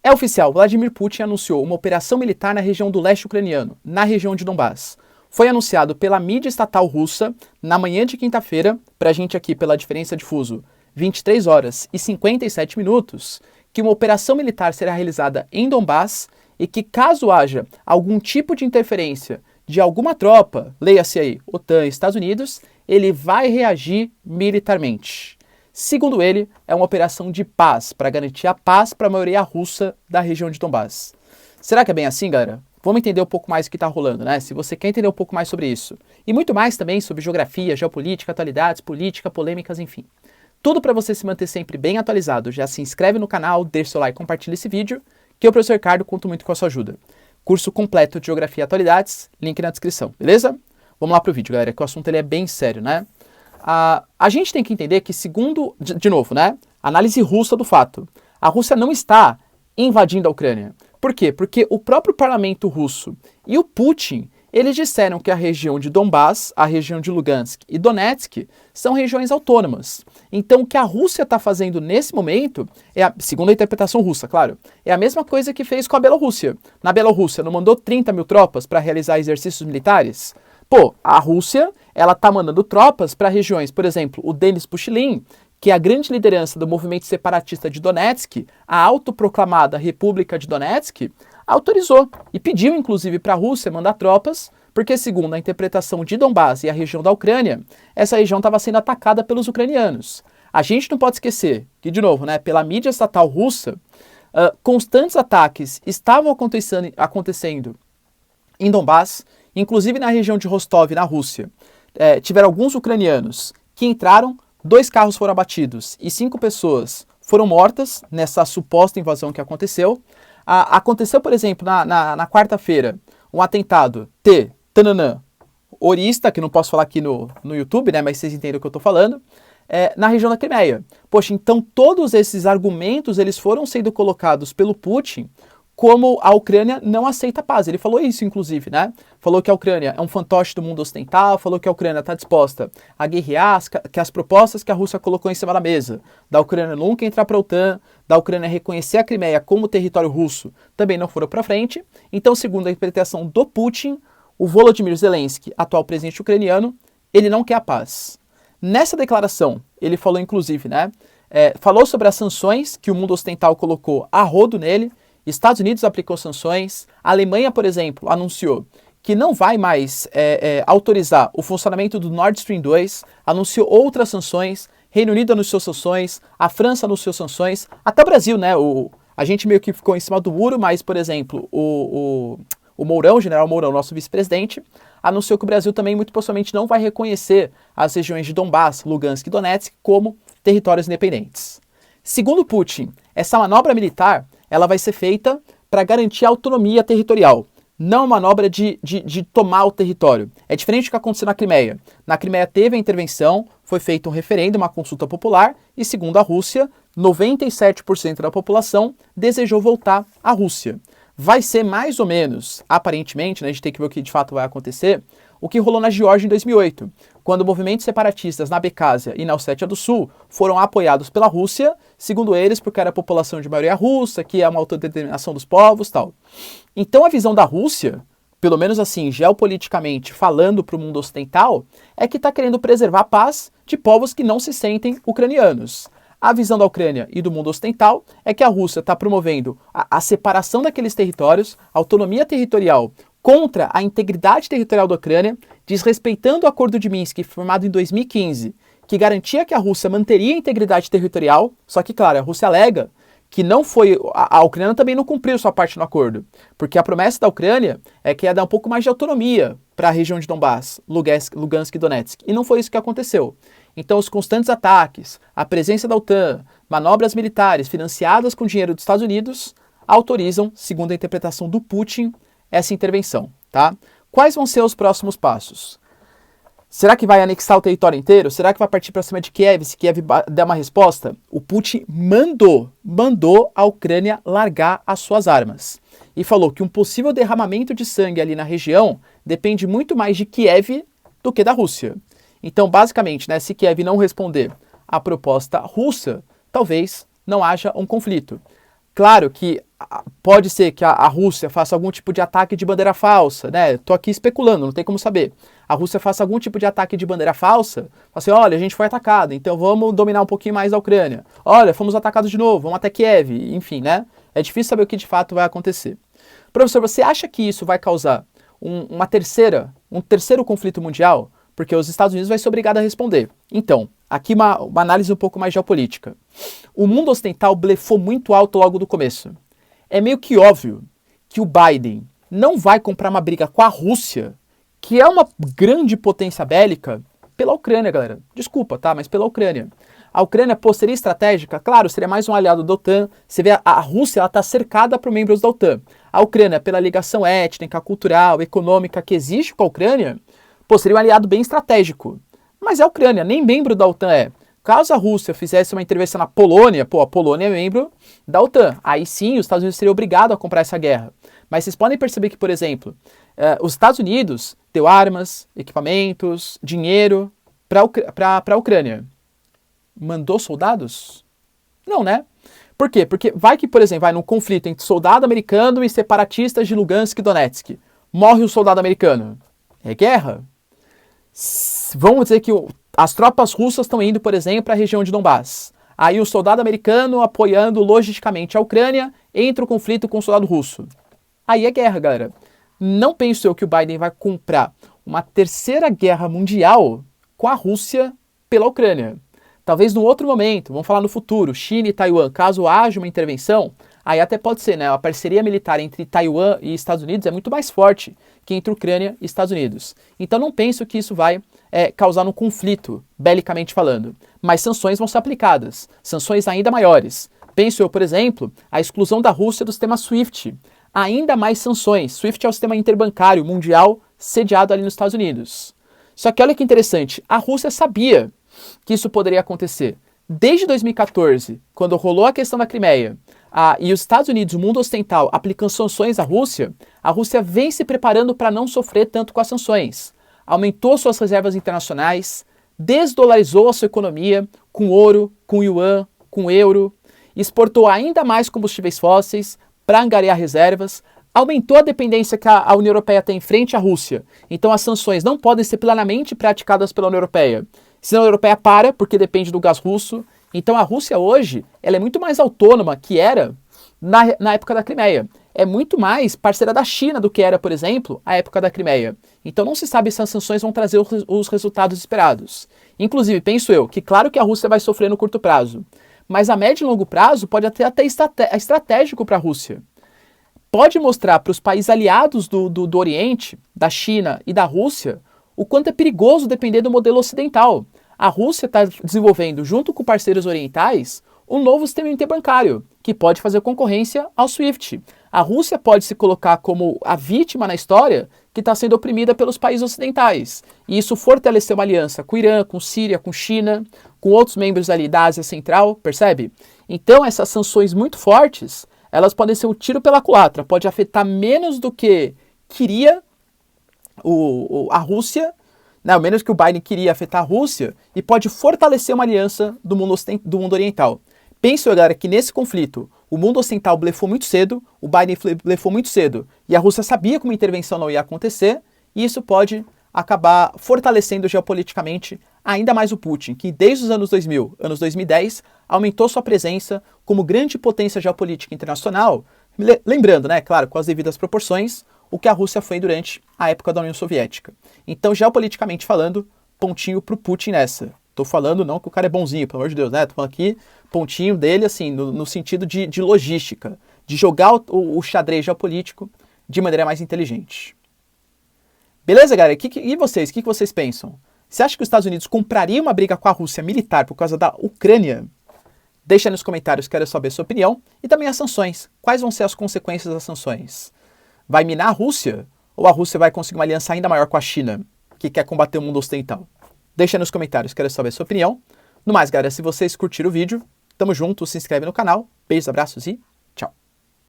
É oficial, Vladimir Putin anunciou uma operação militar na região do leste ucraniano, na região de Donbás. Foi anunciado pela mídia estatal russa na manhã de quinta-feira, pra gente aqui pela diferença de fuso, 23 horas e 57 minutos, que uma operação militar será realizada em Donbás e que caso haja algum tipo de interferência de alguma tropa, leia-se aí, OTAN e Estados Unidos, ele vai reagir militarmente. Segundo ele, é uma operação de paz, para garantir a paz para a maioria russa da região de Donbás. Será que é bem assim, galera? Vamos entender um pouco mais o que está rolando, né? Se você quer entender um pouco mais sobre isso. E muito mais também sobre geografia, geopolítica, atualidades, política, polêmicas, enfim. Tudo para você se manter sempre bem atualizado. Já se inscreve no canal, deixa seu like e compartilha esse vídeo, que eu, professor Ricardo, conto muito com a sua ajuda. Curso completo de Geografia e Atualidades, link na descrição, beleza? Vamos lá pro vídeo, galera, que o assunto ele é bem sério, né? A gente tem que entender que, segundo, de novo, né? Análise russa do fato. A Rússia não está invadindo a Ucrânia. Por quê? Porque o próprio parlamento russo e o Putin, eles disseram que a região de Donbás, a região de Lugansk e Donetsk são regiões autônomas. Então, o que a Rússia está fazendo nesse momento, segundo a interpretação russa, claro, é a mesma coisa que fez com a Bielorrússia. Na Bielorrússia, não mandou 30 mil tropas para realizar exercícios militares? Pô, a Rússia, ela tá mandando tropas para regiões, por exemplo, o Denis Pushilin, que é a grande liderança do movimento separatista de Donetsk, a autoproclamada República de Donetsk, autorizou e pediu, inclusive, para a Rússia mandar tropas, porque, segundo a interpretação de Donbás e a região da Ucrânia, essa região estava sendo atacada pelos ucranianos. A gente não pode esquecer que, de novo, né, pela mídia estatal russa, constantes ataques estavam acontecendo em Donbás, inclusive na região de Rostov, na Rússia. Tiveram alguns ucranianos que entraram, 2 carros foram abatidos e 5 pessoas foram mortas nessa suposta invasão que aconteceu. Aconteceu, por exemplo, na quarta-feira, um atentado orista, que não posso falar aqui no YouTube, né, mas vocês entendem o que eu estou falando, na região da Crimeia. Poxa, então todos esses argumentos eles foram sendo colocados pelo Putin como a Ucrânia não aceita a paz. Ele falou isso, inclusive, né? Falou que a Ucrânia é um fantoche do mundo ocidental, falou que a Ucrânia está disposta a guerrear, que as propostas que a Rússia colocou em cima da mesa, da Ucrânia nunca entrar para a OTAN, da Ucrânia reconhecer a Crimeia como território russo, também não foram para frente. Então, segundo a interpretação do Putin, o Volodymyr Zelensky, atual presidente ucraniano, ele não quer a paz. Nessa declaração, ele falou, inclusive, né? Falou sobre as sanções que o mundo ocidental colocou a rodo nele. Estados Unidos aplicou sanções, a Alemanha, por exemplo, anunciou que não vai mais autorizar o funcionamento do Nord Stream 2, anunciou outras sanções, Reino Unido anunciou sanções, a França anunciou sanções, até o Brasil, né? A gente meio que ficou em cima do muro, mas, por exemplo, o Mourão, o general Mourão, nosso vice-presidente, anunciou que o Brasil também muito possivelmente não vai reconhecer as regiões de Donbás, Lugansk e Donetsk como territórios independentes. Segundo Putin, essa manobra militar ela vai ser feita para garantir a autonomia territorial, não uma manobra de tomar o território. É diferente do que aconteceu na Crimeia. Na Crimeia teve a intervenção, foi feito um referendo, uma consulta popular, e segundo a Rússia, 97% da população desejou voltar à Rússia. Vai ser mais ou menos, aparentemente, né, a gente tem que ver o que de fato vai acontecer, o que rolou na Geórgia em 2008, quando movimentos separatistas na Abcásia e na Ossétia do Sul foram apoiados pela Rússia, segundo eles, porque era a população de maioria russa, que é uma autodeterminação dos povos, tal. Então a visão da Rússia, pelo menos assim, geopoliticamente falando para o mundo ocidental, é que está querendo preservar a paz de povos que não se sentem ucranianos. A visão da Ucrânia e do mundo ocidental é que a Rússia está promovendo a separação daqueles territórios, a autonomia territorial, contra a integridade territorial da Ucrânia, desrespeitando o Acordo de Minsk, formado em 2015, que garantia que a Rússia manteria a integridade territorial, só que, claro, a Rússia alega que não foi... A Ucrânia também não cumpriu sua parte no acordo, porque a promessa da Ucrânia é que ia dar um pouco mais de autonomia para a região de Donbás, Lugansk e Donetsk, e não foi isso que aconteceu. Então, os constantes ataques, a presença da OTAN, manobras militares financiadas com dinheiro dos Estados Unidos, autorizam, segundo a interpretação do Putin, essa intervenção, tá? Quais vão ser os próximos passos? Será que vai anexar o território inteiro? Será que vai partir para cima de Kiev? Se Kiev der uma resposta? O Putin mandou a Ucrânia largar as suas armas. E falou que um possível derramamento de sangue ali na região depende muito mais de Kiev do que da Rússia. Então, basicamente, né, se Kiev não responder à proposta russa, talvez não haja um conflito. Claro que pode ser que a Rússia faça algum tipo de ataque de bandeira falsa, né? Tô aqui especulando, não tem como saber. A Rússia faça algum tipo de ataque de bandeira falsa, fala assim, olha, a gente foi atacado, então vamos dominar um pouquinho mais a Ucrânia. Olha, fomos atacados de novo, vamos até Kiev, enfim, né? É difícil saber o que de fato vai acontecer. Professor, você acha que isso vai causar um terceiro conflito mundial? Porque os Estados Unidos vai ser obrigado a responder. Então, aqui uma análise um pouco mais geopolítica. O mundo ocidental blefou muito alto logo do começo. É meio que óbvio que o Biden não vai comprar uma briga com a Rússia, que é uma grande potência bélica, pela Ucrânia, galera. Desculpa, tá? Mas pela Ucrânia. A Ucrânia, pô, seria estratégica? Claro, seria mais um aliado da OTAN. Você vê, a Rússia está cercada por membros da OTAN. A Ucrânia, pela ligação étnica, cultural, econômica que existe com a Ucrânia, pô, seria um aliado bem estratégico. Mas a Ucrânia, nem membro da OTAN é. Caso a Rússia fizesse uma intervenção na Polônia, pô, a Polônia é membro da OTAN. Aí sim, os Estados Unidos seriam obrigados a comprar essa guerra. Mas vocês podem perceber que, por exemplo, os Estados Unidos deu armas, equipamentos, dinheiro para a Ucrânia. Mandou soldados? Não, né? Por quê? Porque vai que, por exemplo, vai num conflito entre soldado americano e separatistas de Lugansk e Donetsk. Morre o soldado americano. É guerra? Vamos dizer que as tropas russas estão indo, por exemplo, para a região de Donbass. Aí o soldado americano apoiando logisticamente a Ucrânia, entra o conflito com o soldado russo. Aí é guerra, galera. Não penso eu que o Biden vai comprar uma terceira guerra mundial com a Rússia pela Ucrânia. Talvez num outro momento, vamos falar no futuro, China e Taiwan, caso haja uma intervenção, aí até pode ser, né? A parceria militar entre Taiwan e Estados Unidos é muito mais forte que entre Ucrânia e Estados Unidos. Então não penso que isso vai causar um conflito, belicamente falando. Mas sanções vão ser aplicadas, sanções ainda maiores. Penso eu, por exemplo, a exclusão da Rússia do sistema SWIFT. Ainda mais sanções. SWIFT é o sistema interbancário mundial sediado ali nos Estados Unidos. Só que olha que interessante, a Rússia sabia que isso poderia acontecer. Desde 2014, quando rolou a questão da Crimeia, e os Estados Unidos, o mundo ocidental, aplicando sanções à Rússia, a Rússia vem se preparando para não sofrer tanto com as sanções. Aumentou suas reservas internacionais, desdolarizou a sua economia com ouro, com yuan, com euro, exportou ainda mais combustíveis fósseis para angariar reservas, aumentou a dependência que a União Europeia tem frente à Rússia. Então as sanções não podem ser plenamente praticadas pela União Europeia. Senão a União Europeia para, porque depende do gás russo. Então a Rússia hoje, ela é muito mais autônoma que era na época da Crimeia. É muito mais parceira da China do que era, por exemplo, a época da Crimeia. Então não se sabe se as sanções vão trazer os resultados esperados. Inclusive, penso eu, que claro que a Rússia vai sofrer no curto prazo, mas a médio e longo prazo pode até estratégico para a Rússia. Pode mostrar para os países aliados do Oriente, da China e da Rússia, o quanto é perigoso depender do modelo ocidental. A Rússia está desenvolvendo, junto com parceiros orientais, um novo sistema interbancário, que pode fazer concorrência ao SWIFT. A Rússia pode se colocar como a vítima na história que está sendo oprimida pelos países ocidentais. E isso fortaleceu uma aliança com o Irã, com Síria, com China, com outros membros ali da Ásia Central, percebe? Então essas sanções muito fortes, elas podem ser um tiro pela culatra, pode afetar menos do que queria a Rússia, não, menos que o Biden queria afetar a Rússia, e pode fortalecer uma aliança do mundo oriental. Penso, galera, que nesse conflito, o mundo ocidental blefou muito cedo, o Biden blefou muito cedo, e a Rússia sabia que uma intervenção não ia acontecer, e isso pode acabar fortalecendo geopoliticamente ainda mais o Putin, que desde os anos 2000, anos 2010, aumentou sua presença como grande potência geopolítica internacional, lembrando, né, claro, com as devidas proporções, o que a Rússia foi durante a época da União Soviética. Então, geopoliticamente falando, pontinho pro Putin nessa. Tô falando não que o cara é bonzinho, pelo amor de Deus, né? Tô falando aqui, pontinho dele, assim, no sentido de logística, de jogar o xadrez geopolítico de maneira mais inteligente. Beleza, galera? E vocês? O que vocês pensam? Você acha que os Estados Unidos comprariam uma briga com a Rússia militar por causa da Ucrânia? Deixa aí nos comentários, quero saber a sua opinião. E também as sanções. Quais vão ser as consequências das sanções? Vai minar a Rússia? Ou a Rússia vai conseguir uma aliança ainda maior com a China, que quer combater o mundo ocidental? Deixa aí nos comentários, quero saber a sua opinião. No mais, galera, se vocês curtiram o vídeo, tamo junto, se inscreve no canal. Beijos, abraços e